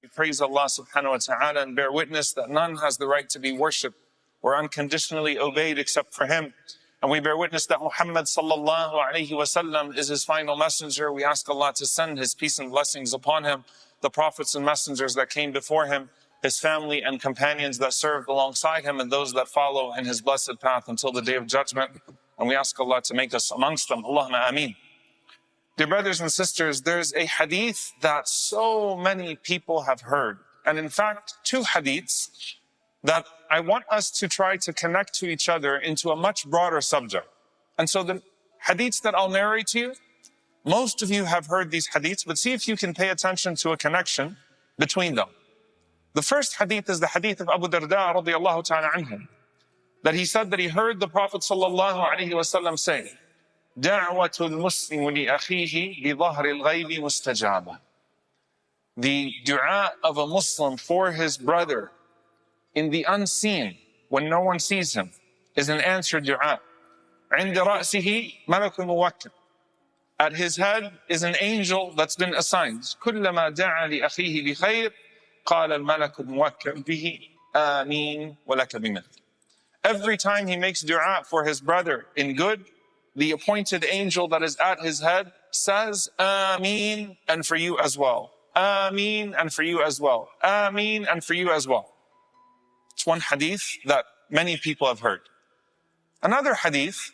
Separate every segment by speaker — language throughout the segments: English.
Speaker 1: We praise Allah subhanahu wa ta'ala and bear witness that none has the right to be worshipped or unconditionally obeyed except for Him. And we bear witness that Muhammad sallallahu alayhi wa sallam is His final messenger. We ask Allah to send His peace and blessings upon Him, the prophets and messengers that came before Him, His family and companions that served alongside Him, and those that follow in His blessed path until the Day of Judgment. And we ask Allah to make us amongst them. Allahumma Ameen. Dear brothers and sisters, there's a hadith that so many people have heard. And in fact, two hadiths that I want us to try to connect to each other into a much broader subject. And so the hadiths that I'll narrate to you, most of you have heard these hadiths, but see if you can pay attention to a connection between them. The first hadith is the hadith of Abu Darda radiallahu ta'ala anhu, that he said that he heard the Prophet sallallahu alayhi wa sallam say, دعوة المسلم لأخيه بظهر الغيب مستجابة. The dua of a Muslim for his brother in the unseen, when no one sees him, is an answered dua. عند رأسه ملك موكل. At his head is an angel that's been assigned. كلما دعا لأخيه بخير قال الملك الموكل به آمين ولك بمثل. Every time he makes dua for his brother in good, the appointed angel that is at his head says, Ameen, and for you as well. Ameen, and for you as well. Ameen, and for you as well. It's one hadith that many people have heard. Another hadith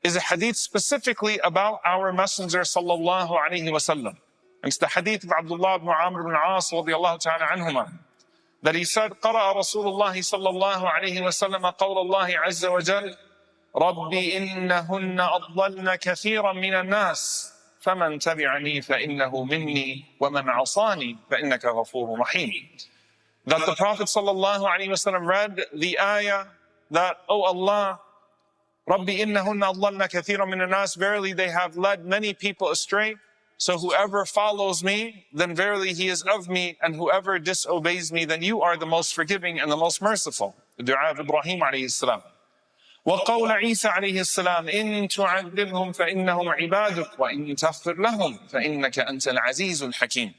Speaker 1: is a hadith specifically about our Messenger sallallahu alayhi wa sallam. It's the hadith of Abdullah ibn Amr ibn As radiyallahu ta'ala anhuma, that he said, قرأ رسول الله صلى الله عليه وسلم قول الله عز وجل رب إنهن أضللن كثيرا من الناس فمن تبعني فإنه مني ومن عصاني فإنك غفور رحيم. That the Prophet sallallahu alaihi wasallam read the ayah that, oh Allah, Rabbi innahunna adlalna kathiran min an-nas, verily they have led many people astray. So whoever follows me, then verily he is of me, and whoever disobeys me, then you are the most forgiving and the most merciful. The dua of Ibrahim alayhi salam. وقول عيسى عليه السلام إن تعذبهم فإنهم عبادك وإن تغفر لهم فإنك أنت العزيز الحكيم.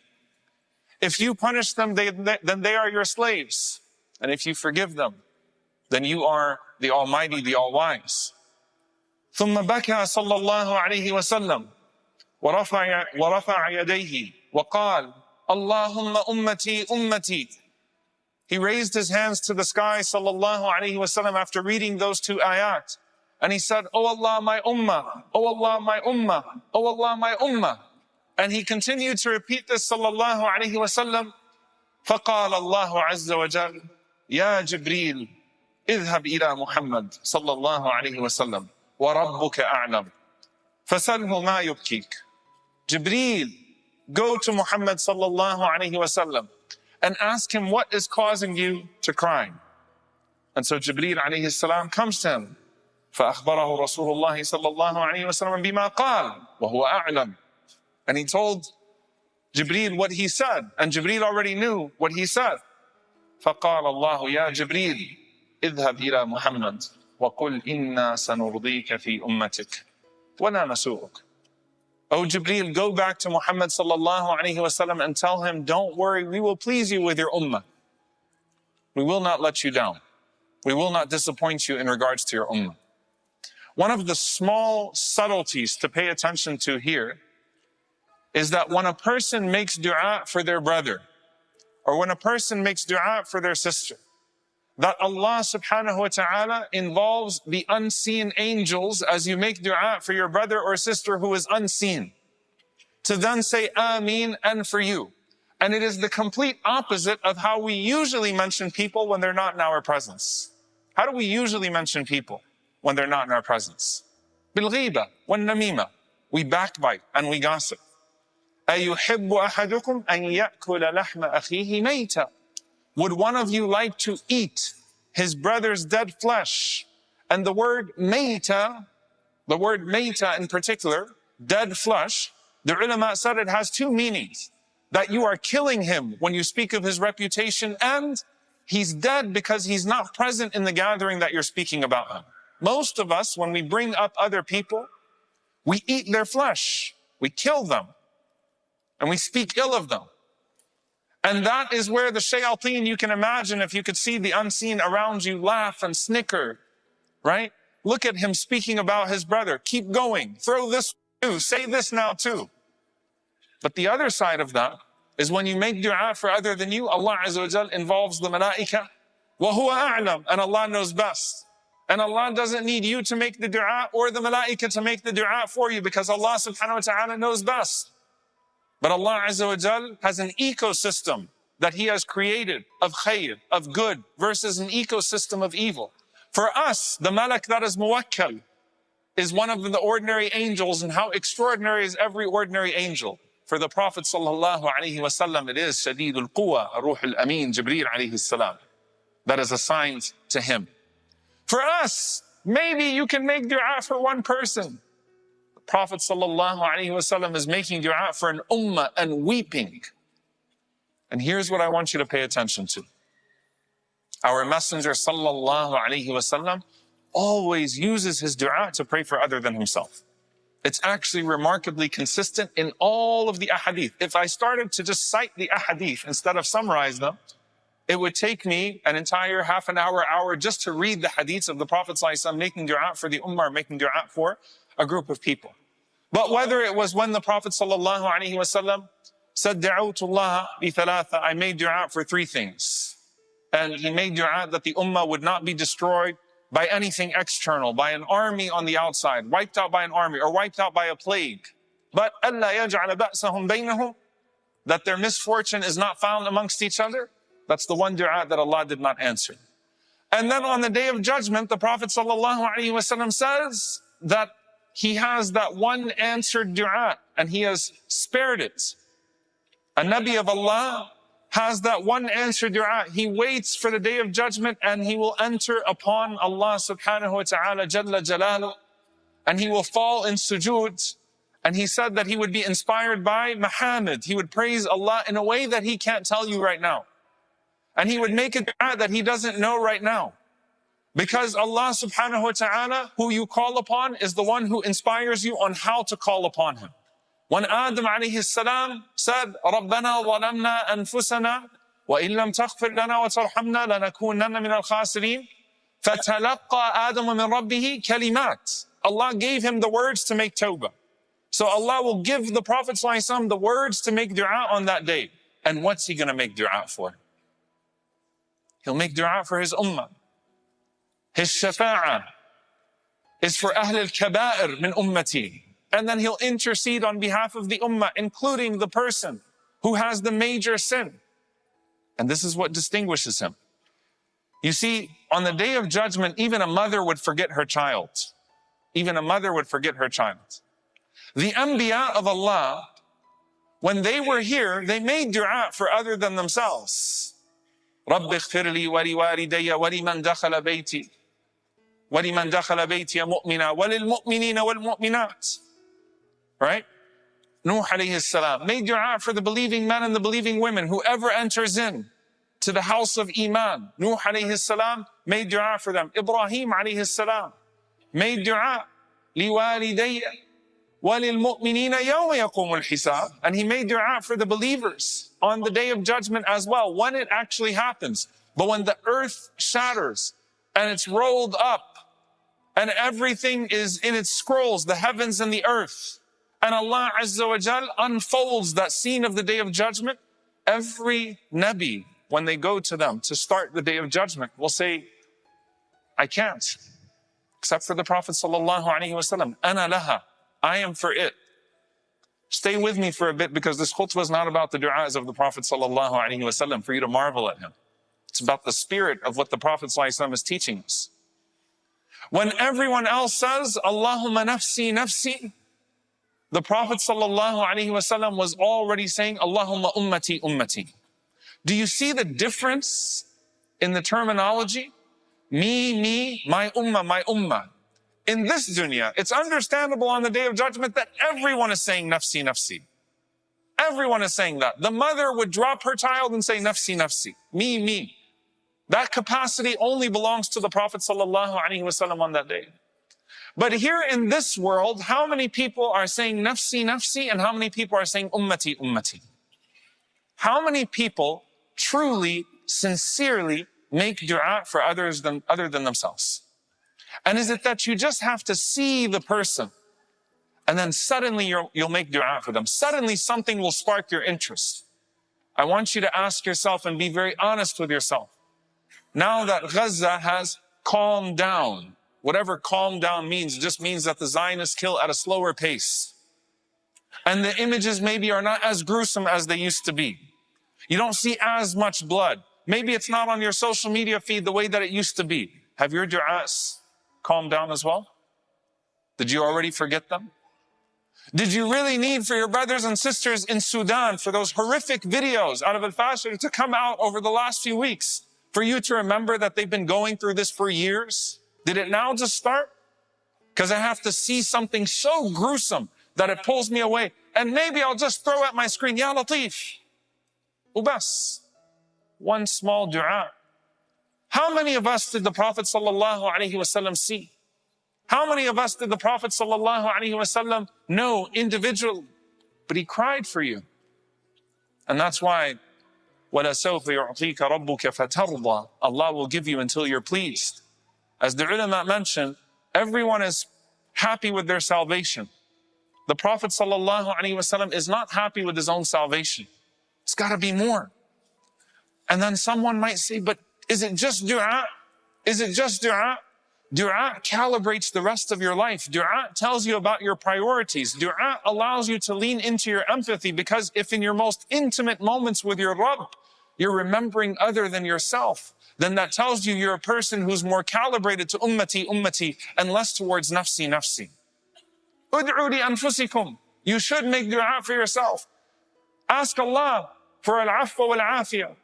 Speaker 1: If you punish them, then they are your slaves. And if you forgive them, then you are the Almighty, the All-Wise. ثم بكى صلى الله عليه وسلم ورفع يديه وقال اللهم أمتي أمتي. He raised his hands to the sky sallallahu alayhi wasallam after reading those two ayat. And he said, oh Allah, my ummah, oh Allah, my ummah, oh Allah, my ummah. And he continued to repeat this sallallahu alayhi wasallam. فقال الله عز وجل يا جبريل اذهب إلى محمد صلى الله عليه وسلم وربك أعلم فسله ما يبكيك. Jibreel, go to Muhammad sallallahu alayhi wasallam and ask him what is causing you to cry. And so Jibreel alayhi salam comes to him. فأخبره رسول الله صلى الله عليه وسلم بما قال وهو أعلم. And he told Jibreel what he said, and Jibreel already knew what he said. فقال الله يا جبريل اذهب إلى محمد وقل إنا سنرضيك في أمتك ولا نسوءك. Oh Jibreel, go back to Muhammad sallallahu alayhi wasallam and tell him, don't worry, we will please you with your ummah. We will not let you down. We will not disappoint you in regards to your ummah. One of the small subtleties to pay attention to here is that when a person makes dua for their brother, or when a person makes dua for their sister, that Allah subhanahu wa ta'ala involves the unseen angels as you make dua for your brother or sister who is unseen, to then say Ameen and for you. And it is the complete opposite of how we usually mention people when they're not in our presence. How do we usually mention people when they're not in our presence? Bil-ghiba wal-namima. We backbite and we gossip. أَيُحِبُّ أَحَدُكُمْ أَن يَأْكُلَ لَحْمَ أَخِيهِ مَيْتًا. Would one of you like to eat his brother's dead flesh? And the word mayta in particular, dead flesh, the ulama said it has two meanings. That you are killing him when you speak of his reputation, and he's dead because he's not present in the gathering that you're speaking about him. Most of us, when we bring up other people, we eat their flesh, we kill them, and we speak ill of them. And that is where the shayateen, you can imagine if you could see the unseen around you, laugh and snicker, right? Look at him speaking about his brother. Keep going. Throw this too. Say this now too. But the other side of that is when you make dua for other than you, Allah Azza wa Jal involves the malaika. وَهُوَ أَعْلَمُ, and Allah knows best. And Allah doesn't need you to make the dua or the malaika to make the dua for you, because Allah subhanahu wa ta'ala knows best. But Allah Azza wa Jal has an ecosystem that He has created of khayr, of good, versus an ecosystem of evil. For us, the malak that is muwakkal is one of the ordinary angels, and how extraordinary is every ordinary angel. For the Prophet sallallahu alaihi wasallam, it is Shadidul Quwa, Ruhul Ameen, Jibreel alayhi salam, that is assigned to him. For us, maybe you can make dua for one person. The Prophet sallallahu alaihi wasallam is making dua for an ummah and weeping. And here's what I want you to pay attention to. Our Messenger sallallahu alaihi wasallam always uses his dua to pray for other than himself. It's actually remarkably consistent in all of the ahadith. If I started to just cite the ahadith instead of summarize them, it would take me an entire half an hour just to read the hadiths of the Prophet ﷺ making dua for the ummah, making dua for a group of people. But whether it was when the Prophet ﷺ said, Da'awtullah bi thalatha, I made dua for three things. And he made dua that the ummah would not be destroyed by anything external, by an army on the outside, wiped out by an army, or wiped out by a plague. But أَلَّا يَجْعَلَ بَأْسَهُمْ بَيْنَهُمْ, that their misfortune is not found amongst each other. That's the one dua that Allah did not answer. And then on the Day of Judgment, the Prophet ﷺ says that he has that one answered dua, and he has spared it. A Nabi of Allah has that one answered dua. He waits for the Day of Judgment, and he will enter upon Allah subhanahu wa ta'ala jalla jalaluh, and he will fall in sujood. And he said that he would be inspired by Muhammad. He would praise Allah in a way that he can't tell you right now. And he would make a dua that he doesn't know right now. Because Allah subhanahu wa ta'ala, who you call upon, is the one who inspires you on how to call upon him. When Adam alayhi salam said, رَبَّنَا ظَلَمْنَا أَنفُسَنَا وَإِن لَمْ تَغْفِرْ لَنَا وَتَرْحَمْنَا لَنَكُونَنَّ مِنَ الْخَاسِرِينَ فَتَلَقَّى آدَمَ مِنْ رَبِّهِ كَلِمَاتٍ. Allah gave him the words to make tawbah. So Allah will give the Prophet ﷺ the words to make dua on that day. And what's he going to make dua for? He'll make dua for his ummah. His shafa'ah is for Ahl al-Kaba'ir min ummati. And then he'll intercede on behalf of the ummah, including the person who has the major sin. And this is what distinguishes him. You see, on the Day of Judgment, even a mother would forget her child. Even a mother would forget her child. The Anbiya of Allah, when they were here, they made dua for other than themselves. رَبِّ اغْفِرْ لِي وَلِوَالِدَيَّ وَلِمَنْ دَخَلَ بَيْتِي وَلِمَنْ دَخَلَ بَيْتِيَ مُؤْمِنًا وَلِلْمُؤْمِنِينَ وَالْمُؤْمِنَاتِ. Right? Nuh alayhi salam made dua for the believing men and the believing women. Whoever enters in to the house of Iman, Nuh alayhi salam made dua for them. Ibrahim alayhi salam made dua لِوَالِدَيَّ وَلِلْمُؤْمِنِينَ يَوْمَ يَقُومُ الْحِسَابِ. And he made dua for the believers on the Day of Judgment as well, when it actually happens. But when the earth shatters and it's rolled up and everything is in its scrolls, the heavens and the earth, and Allah Azza wa Jal unfolds that scene of the Day of Judgment, every Nabi, when they go to them to start the Day of Judgment, will say, I can't. Except for the Prophet sallallahu alaihi wasallam, Ana laha, I am for it. Stay with me for a bit, because this khutbah is not about the du'as of the Prophet sallallahu alaihi wasallam for you to marvel at him. It's about the spirit of what the Prophet sallallahu alaihi wasallam is teaching us. When everyone else says, Allahumma nafsi, nafsi, the Prophet sallallahu alaihi wasallam was already saying, Allahumma ummati, ummati. Do you see the difference in the terminology? Me, my ummah, my ummah. In this dunya, it's understandable on the Day of Judgment that everyone is saying nafsi, nafsi. Everyone is saying that. The mother would drop her child and say nafsi, nafsi. Me. That capacity only belongs to the Prophet sallallahu alaihi wasallam on that day. But here in this world, how many people are saying nafsi, nafsi, and how many people are saying ummati, ummati? How many people truly, sincerely make dua for other than themselves? And is it that you just have to see the person and then suddenly you'll make dua for them? Suddenly something will spark your interest. I want you to ask yourself and be very honest with yourself. Now that Gaza has calmed down, whatever calm down means, it just means that the Zionists kill at a slower pace. And the images maybe are not as gruesome as they used to be. You don't see as much blood. Maybe it's not on your social media feed the way that it used to be. Have your du'as calmed down as well? Did you already forget them? Did you really need for your brothers and sisters in Sudan, for those horrific videos out of Al-Fashir to come out over the last few weeks, for you to remember that they've been going through this for years? Did it now just start? Because I have to see something so gruesome that it pulls me away. And maybe I'll just throw at my screen, Ya Latif. Ubas. One small dua. How many of us did the Prophet ﷺ see? How many of us did the Prophet ﷺ know individually? But he cried for you. And that's why وَلَسَوْفَ يُعْطِيكَ رَبُّكَ فَتَرْضَى. Allah will give you until you're pleased. As the ulama mentioned, everyone is happy with their salvation. The Prophet ﷺ is not happy with his own salvation. It's got to be more. And then someone might say, but is it just dua? Is it just dua? Dua calibrates the rest of your life. Dua tells you about your priorities. Dua allows you to lean into your empathy, because if in your most intimate moments with your Rabb, you're remembering other than yourself, then that tells you you're a person who's more calibrated to ummati, ummati, and less towards nafsi, nafsi. Ud'u li anfusikum. You should make dua for yourself. Ask Allah for al-afwa wal-afiyah,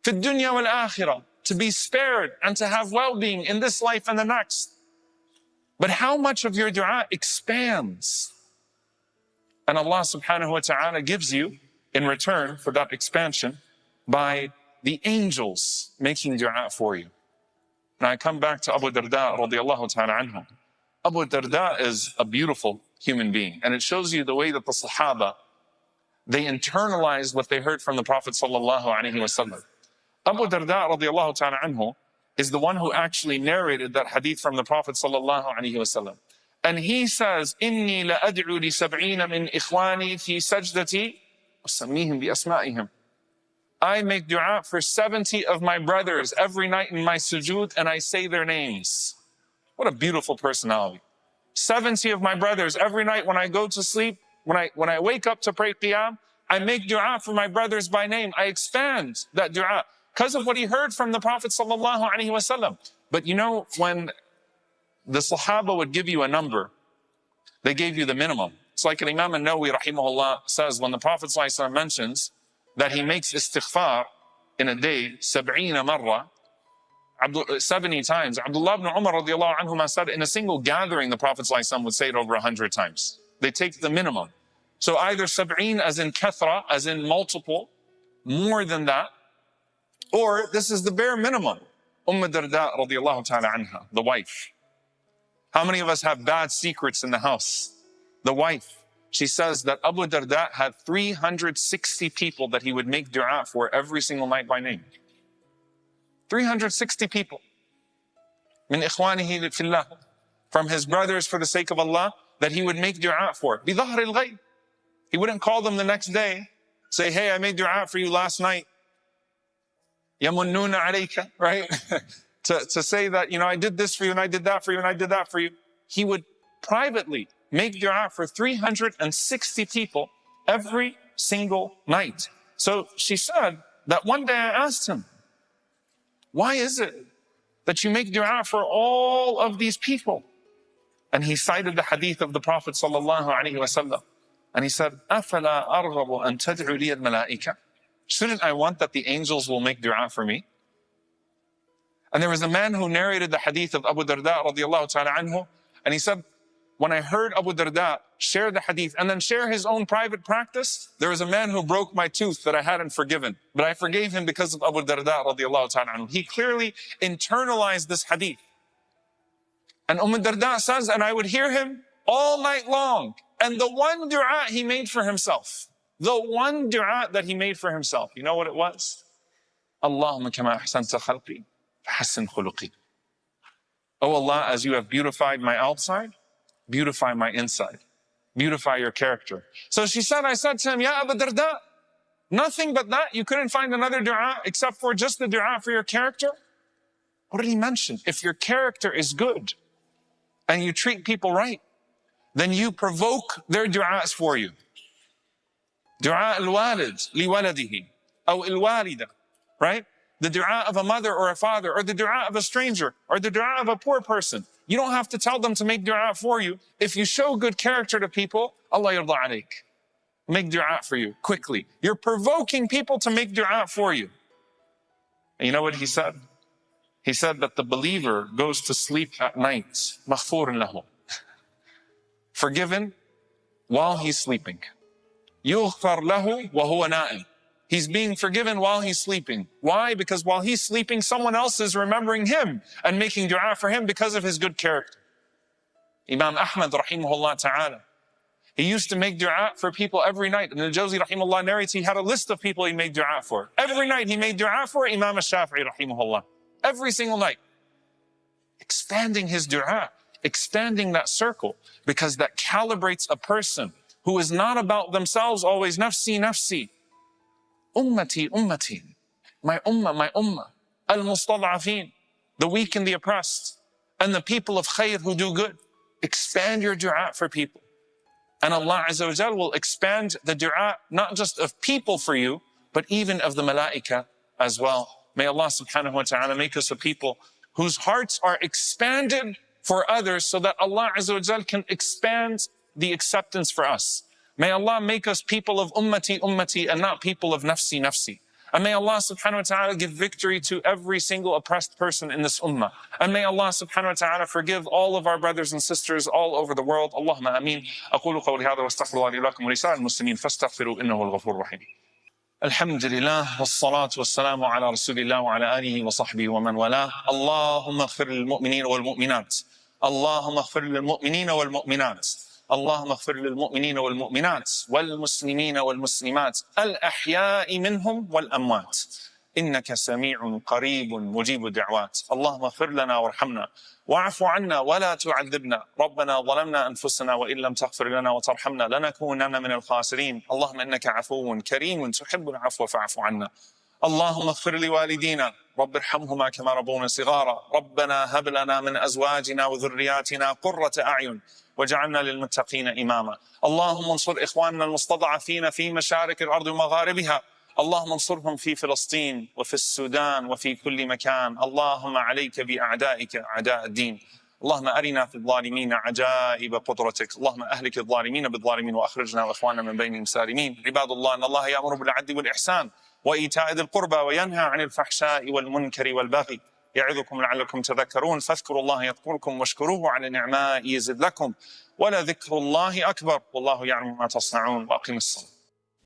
Speaker 1: fi dunya wal-akhirah, to be spared and to have well-being in this life and the next. But how much of your dua expands? And Allah subhanahu wa ta'ala gives you in return for that expansion by the angels making dua for you. Now I come back to Abu Darda radiallahu ta'ala anhu. Abu Darda is a beautiful human being, and it shows you the way that the Sahaba, they internalized what they heard from the Prophet sallallahu alaihi wasallam. Abu Darda radiallahu ta'ala anhu is the one who actually narrated that hadith from the Prophet sallallahu alaihi wasallam. And he says, "Inni la ad'u li sab'ina min ikhwani fi sajdati usammihim bi asma'ihim." I make dua for 70 of my brothers every night in my sujood, and I say their names. What a beautiful personality. 70 of my brothers every night when I go to sleep, when I wake up to pray qiyam, I make dua for my brothers by name. I expand that dua because of what he heard from the Prophet sallallahu alaihi wasallam. But you know, when the Sahaba would give you a number, they gave you the minimum. It's like Imam al-Nawawi rahimahullah says, when the Prophet sallallahu alaihi wasallam mentions that he makes istighfar in a day 70 marra, 70 times. Abdullah ibn Umar radiallahu anhuma said in a single gathering, the Prophet ﷺ would say it over 100 times. They take the minimum. So either 70 as in kathra, as in multiple, more than that, or this is the bare minimum. Darda radiallahu ta'ala anha, the wife. How many of us have bad secrets in the house? The wife. She says that Abu Darda had 360 people that he would make dua for every single night by name. 360 people. Min ikhwanihi fillah. From his brothers for the sake of Allah, that he would make dua for. Bidahr al-Ghayb. He wouldn't call them the next day, say, hey, I made dua for you last night. Yamunnuna alayka, right? to say that, you know, I did this for you and I did that for you and I did that for you. He would privately make dua for 360 people every single night. So she said that one day I asked him, why is it that you make dua for all of these people? And he cited the hadith of the Prophet sallallahu alaihi wasallam. And he said, أَفَلَا أَرْغَبُ أَن تَدْعُ لِيَ الْمَلَائِكَةِ. Shouldn't I want that the angels will make dua for me? And there was a man who narrated the hadith of Abu Darda radiallahu ta'ala anhu. And he said, when I heard Abu Darda share the hadith and then share his own private practice, there was a man who broke my tooth that I hadn't forgiven. But I forgave him because of Abu Darda radiallahu ta'ala anhu. He clearly internalized this hadith. And Darda says, and I would hear him all night long. And the one dua he made for himself, The one dua that he made for himself, you know what it was? Allahumma kama ahsanta khalqi, fahassin khuluqi. Oh Allah, as you have beautified my outside, beautify my inside. Beautify your character. So she said, I said to him, Ya Abu Darda, nothing but that? You couldn't find another dua except for just the dua for your character? What did he mention? If your character is good and you treat people right, then you provoke their du'as for you. Dua al-walid li waladihi, aw al-walida, right? The dua of a mother or a father, or the dua of a stranger, or the dua of a poor person. You don't have to tell them to make dua for you. If you show good character to people, Allah yarda alayk. Make dua for you quickly. You're provoking people to make dua for you. And you know what he said? He said that the believer goes to sleep at night, maghfurun lahu, forgiven while he's sleeping. Yughfar lahu wa huwa na'im. He's being forgiven while he's sleeping. Why? Because while he's sleeping, someone else is remembering him and making dua for him because of his good character. Imam Ahmad rahimahullah ta'ala, he used to make dua for people every night. And al-Jawzi rahimahullah narrates he had a list of people he made dua for. Every night he made dua for Imam al-Shafi'i rahimahullah. Every single night. Expanding his dua, expanding that circle, because that calibrates a person who is not about themselves always, nafsi, nafsi. Ummati, ummati. My ummah. Al-mustad'afin. The weak and the oppressed. And the people of khayr who do good. Expand your dua for people. And Allah Azza wa Jal will expand the dua, not just of people for you, but even of the malaika as well. May Allah subhanahu wa ta'ala make us a people whose hearts are expanded for others so that Allah Azza wa Jal can expand the acceptance for us. May Allah make us people of ummati, ummati, and not people of nafsi, nafsi. And may Allah subhanahu wa ta'ala give victory to every single oppressed person in this ummah. And may Allah subhanahu wa ta'ala forgive all of our brothers and sisters all over the world. Allahumma ameen. أقول قولي هذا واستغفر الله لي ولكم ولسائر المسلمين فاستغفروا إنه هو الغفور الرحيم. الحمد لله والصلاة والسلام على رسول الله وعلى آله وصحبه ومن والاه. اللهم اغفر للمؤمنين والمؤمنات. اللهم اغفر للمؤمنين والمؤمنات. اللهم اغفر للمؤمنين والمؤمنات والمسلمين والمسلمات الأحياء منهم والأموات إنك سميع قريب مجيب الدعوات. اللهم اغفر لنا وارحمنا واعف عنا ولا تعذبنا. ربنا ظلمنا أنفسنا وإن لم تغفر لنا وترحمنا لنكونن من الخاسرين. اللهم إنك عفو كريم تحب العفو فاعف عنا. اللهم اغفر لوالدينا رب ارحمهما كما ربونا صغارا. ربنا هب لنا من أزواجنا وذرياتنا قرة أعين وجعلنا للمتقين إماما. اللهم انصر إخواننا المستضعفين في مشارق الأرض ومغاربها. اللهم انصرهم في فلسطين وفي السودان وفي كل مكان. اللهم عليك بأعدائك أعداء الدين. اللهم أرنا في الظالمين عجائب قدرتك. اللهم أهلك الظالمين بالظالمين وأخرجنا وإخواننا من بينهم سالمين. عباد الله إن الله يأمر بالعدل والإحسان وإيتاء ذي القربى وينهى عن الفحشاء والمنكر والبغي يعظكم لعلكم تذكرون. فاذكروا الله يذكركم واشكروه على نعمائه يزد لكم ولذكر الله أكبر والله يعلم ما تصنعون. وأقم الصلاة.